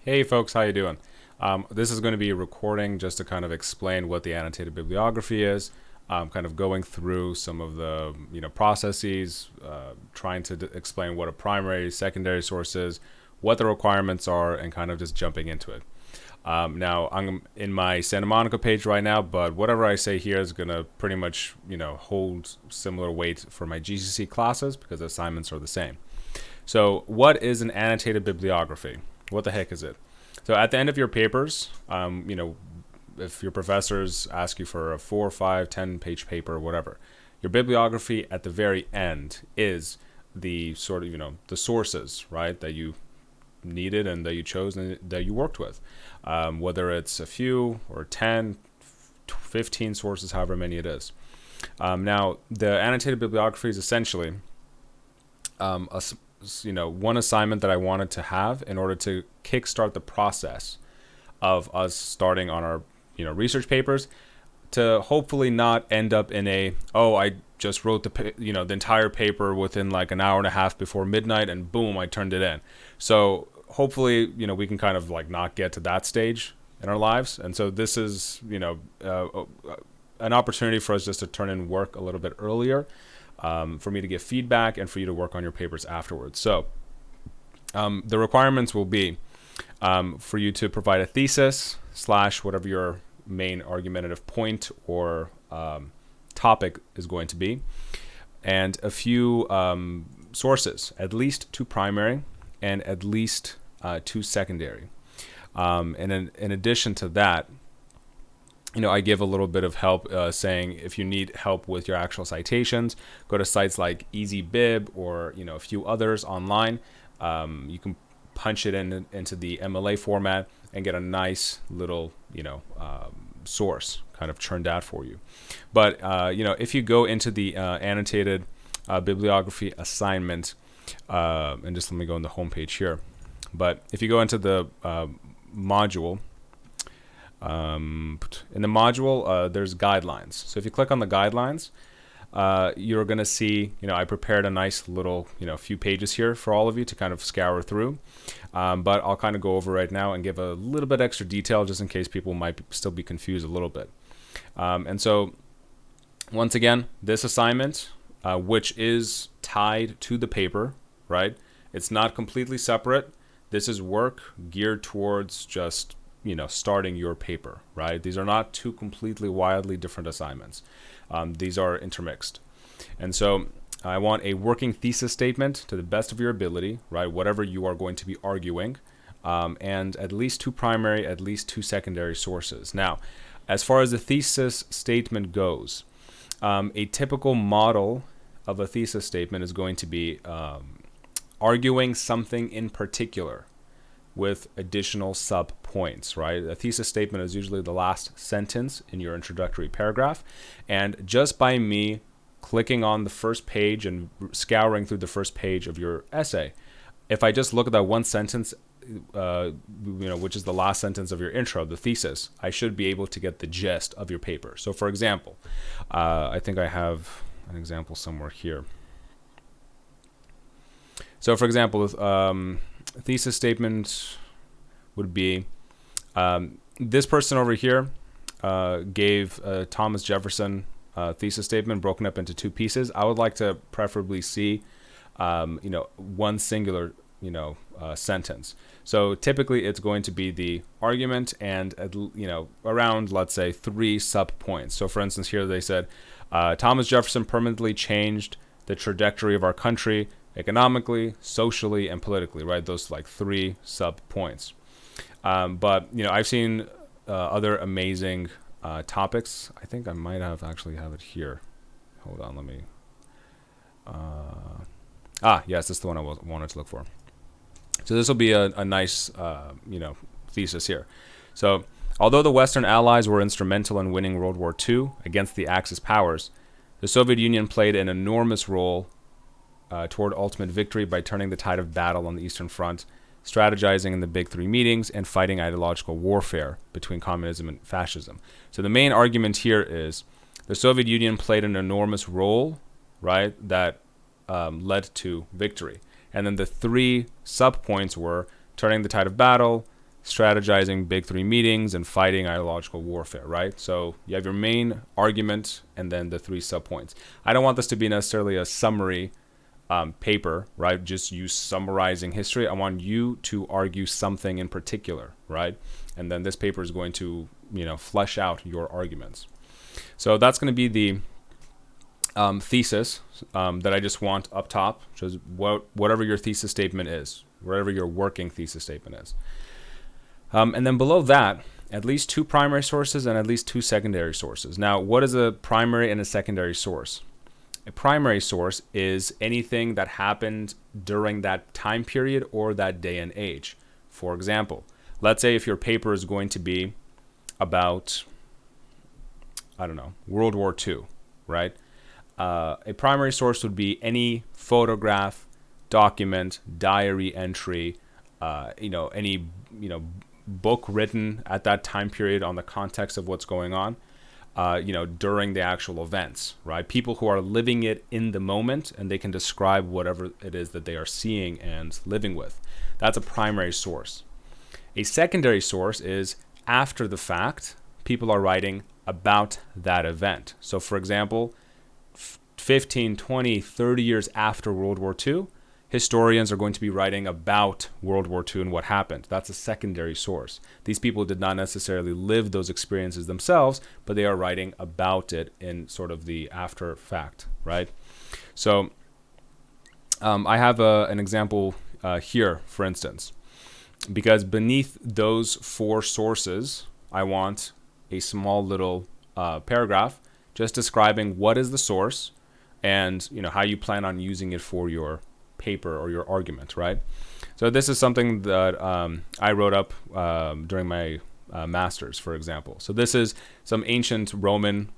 Hey folks, how you doing? This is going to be a recording just to kind of explain what the annotated bibliography is, kind of going through some of the processes, trying to explain what a primary, secondary source is, what the requirements are, and kind of just jumping into it. Now I'm in my Santa Monica page right now, but whatever I say here is going to pretty much hold similar weight for my GCC classes because the assignments are the same. So what is an annotated bibliography? What the heck is it? So at the end of your papers, if your professors ask you for a 4, 5, 10-page paper, whatever, your bibliography at the very end is the sort of, the sources, right, that you needed and that you chose and that you worked with. Whether it's a few or 10, 15 sources, however many it is. Now, the annotated bibliography is essentially one assignment that I wanted to have in order to kickstart the process of us starting on our research papers, to hopefully not end up in I just wrote the entire paper within like an hour and a half before midnight and boom, I turned it in. So hopefully we can kind of like not get to that stage in our lives, and so this is an opportunity for us just to turn in work a little bit earlier. For me to get feedback and for you to work on your papers afterwards. So the requirements will be for you to provide a thesis / whatever your main argumentative point or topic is going to be, and a few sources, at least 2 primary and at least 2 secondary. And in addition to that, I give a little bit of help saying if you need help with your actual citations, go to sites like EasyBib or a few others online. You can punch it into the MLA format and get a nice little source kind of churned out for you. But if you go into the annotated bibliography assignment, and just let me go on the home page here. But if you go into the module. In the module, there's guidelines. So if you click on the guidelines, you're going to see, I prepared a nice little, few pages here for all of you to kind of scour through. But I'll kind of go over right now and give a little bit extra detail just in case people might still be confused a little bit. And so once again, this assignment, which is tied to the paper, right? It's not completely separate. This is work geared towards just starting your paper, right? These are not 2 completely wildly different assignments. These are intermixed. And so I want a working thesis statement to the best of your ability, right? Whatever you are going to be arguing, and at least 2 primary, at least 2 secondary sources. Now, as far as the thesis statement goes, a typical model of a thesis statement is going to be arguing something in particular with additional sub-points, right? A thesis statement is usually the last sentence in your introductory paragraph. And just by me clicking on the first page and scouring through the first page of your essay, if I just look at that one sentence, which is the last sentence of your intro, the thesis, I should be able to get the gist of your paper. So for example, I think I have an example somewhere here. So for example, thesis statement would be this person over here gave Thomas Jefferson thesis statement broken up into 2 pieces. I would like to preferably see one singular sentence. So typically it's going to be the argument and around, let's say, 3 sub points. So for instance, here they said Thomas Jefferson permanently changed the trajectory of our country economically, socially, and politically, right? Those like 3 sub points. But I've seen other amazing topics. I think I might have it here. Hold on, let me. Yes, this is the one I wanted to look for. So this will be a nice, thesis here. So, although the Western Allies were instrumental in winning World War II against the Axis powers, the Soviet Union played an enormous role toward ultimate victory by turning the tide of battle on the Eastern Front, strategizing in the Big 3 meetings, and fighting ideological warfare between communism and fascism. So the main argument here is the Soviet Union played an enormous role, right, that led to victory. And then the 3 sub-points were turning the tide of battle, strategizing big three meetings, and fighting ideological warfare, right? So you have your main argument and then the three subpoints. I don't want this to be necessarily a summary paper, right? Just you summarizing history. I want you to argue something in particular, right? And then this paper is going to, flesh out your arguments. So that's going to be the thesis that I just want up top, which is whatever your thesis statement is, whatever your working thesis statement is. And then below that, at least 2 primary sources and at least 2 secondary sources. Now, what is a primary and a secondary source? A primary source is anything that happened during that time period or that day and age. For example, let's say if your paper is going to be about, World War II, right? A primary source would be any photograph, document, diary entry, any book written at that time period on the context of what's going on, during the actual events, right? People who are living it in the moment, and they can describe whatever it is that they are seeing and living with. That's a primary source. A secondary source is after the fact, people are writing about that event. So for example, 15, 20, 30 years after World War II, historians are going to be writing about World War II and what happened. That's a secondary source. These people did not necessarily live those experiences themselves, but they are writing about it in sort of the after fact, right? So I have an example here, for instance, because beneath those 4 sources, I want a small little paragraph just describing what is the source and how you plan on using it for your paper or your argument, right? So this is something that I wrote up during my master's, for example. So this is some ancient Roman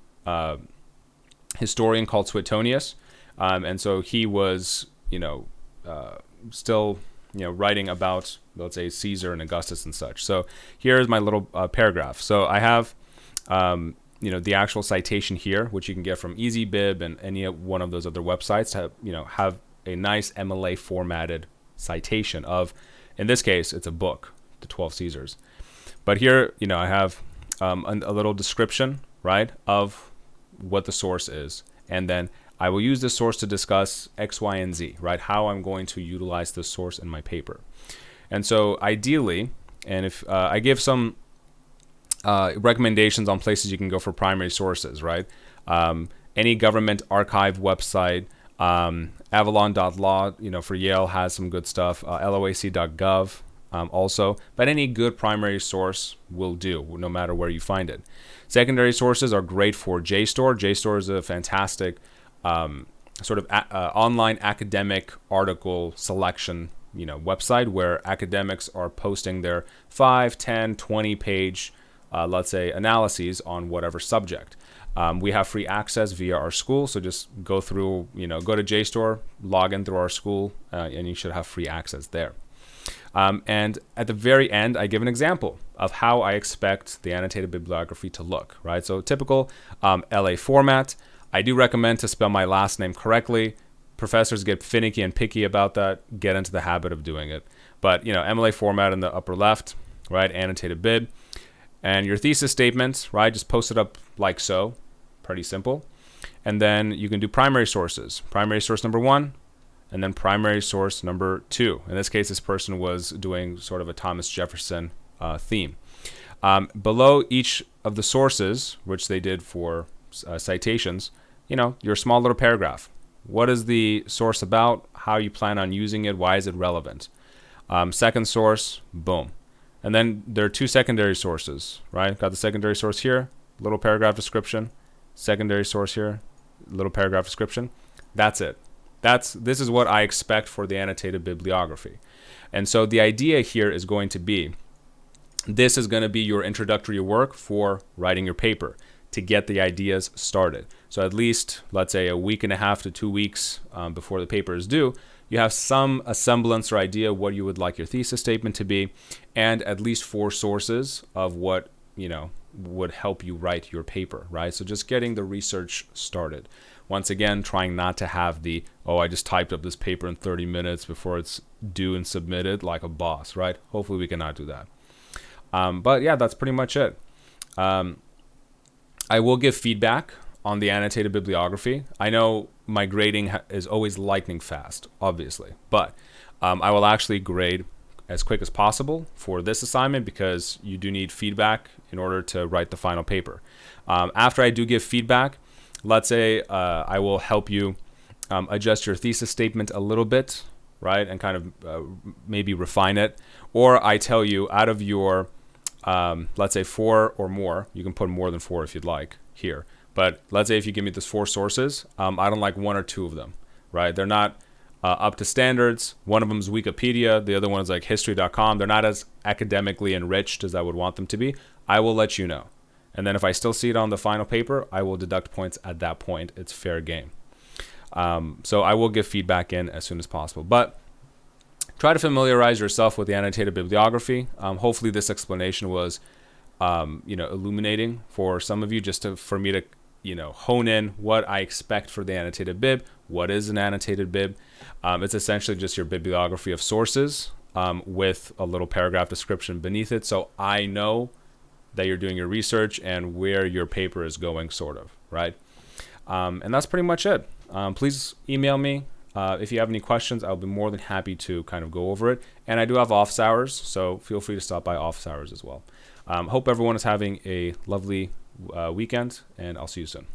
historian called Suetonius, and so he was, still, writing about, let's say, Caesar and Augustus and such. So here's my little paragraph. So I have, the actual citation here, which you can get from EasyBib and any one of those other websites to, have a nice MLA formatted citation of, in this case, it's a book, The 12 Caesars. But here, I have a little description, right, of what the source is. And then I will use this source to discuss X, Y, and Z, right, how I'm going to utilize this source in my paper. And so ideally, and if I give some recommendations on places you can go for primary sources, right? Any government archive website, Avalon.law, for Yale has some good stuff. LOAC.gov also, but any good primary source will do, no matter where you find it. Secondary sources are great for JSTOR. JSTOR is a fantastic sort of online academic article selection, website where academics are posting their 5, 10, 20 page, let's say, analyses on whatever subject. We have free access via our school, so just go through, go to JSTOR, log in through our school, and you should have free access there. And at the very end, I give an example of how I expect the annotated bibliography to look, right? So typical LA format. I do recommend to spell my last name correctly. Professors get finicky and picky about that. Get into the habit of doing it. But, MLA format in the upper left, right? Annotated bib. And your thesis statement, right? Just post it up like so. Pretty simple. And then you can do primary sources. Primary source number 1, and then primary source number 2. In this case, this person was doing sort of a Thomas Jefferson theme. Below each of the sources, which they did for citations, your small little paragraph. What is the source about? How you plan on using it? Why is it relevant? Second source, boom. And then there are 2 secondary sources, right? Got the secondary source here, little paragraph description. Secondary source here, little paragraph description. That's it. This is what I expect for the annotated bibliography. And so the idea here is going to be, this is going to be your introductory work for writing your paper to get the ideas started. So at least, let's say, a week and a half to 2 weeks before the paper is due, you have some semblance or idea what you would like your thesis statement to be, and at least 4 sources of what, would help you write your paper, right? So just getting the research started. Once again, trying not to have the, I just typed up this paper in 30 minutes before it's due and submitted like a boss, right? Hopefully we cannot do that. But yeah, that's pretty much it. I will give feedback on the annotated bibliography. I know my grading is always lightning fast, obviously, but I will actually grade as quick as possible for this assignment because you do need feedback in order to write the final paper. After I do give feedback, let's say I will help you adjust your thesis statement a little bit, right, and kind of maybe refine it. Or I tell you, out of your, let's say 4 or more, you can put more than 4 if you'd like here. But let's say if you give me those 4 sources, I don't like 1 or 2 of them, right? They're not up to standards. One of them is Wikipedia. The other one is like history.com. They're not as academically enriched as I would want them to be. I will let you know. And then if I still see it on the final paper, I will deduct points at that point. It's fair game. So I will give feedback in as soon as possible. But try to familiarize yourself with the annotated bibliography. Hopefully this explanation was illuminating for some of you, just for me to hone in what I expect for the annotated bib. What is an annotated bib? It's essentially just your bibliography of sources with a little paragraph description beneath it, so I know that you're doing your research and where your paper is going, sort of, right? And that's pretty much it. Please email me if you have any questions. I'll be more than happy to kind of go over it. And I do have office hours, so feel free to stop by office hours as well. Hope everyone is having a lovely weekend, and I'll see you soon.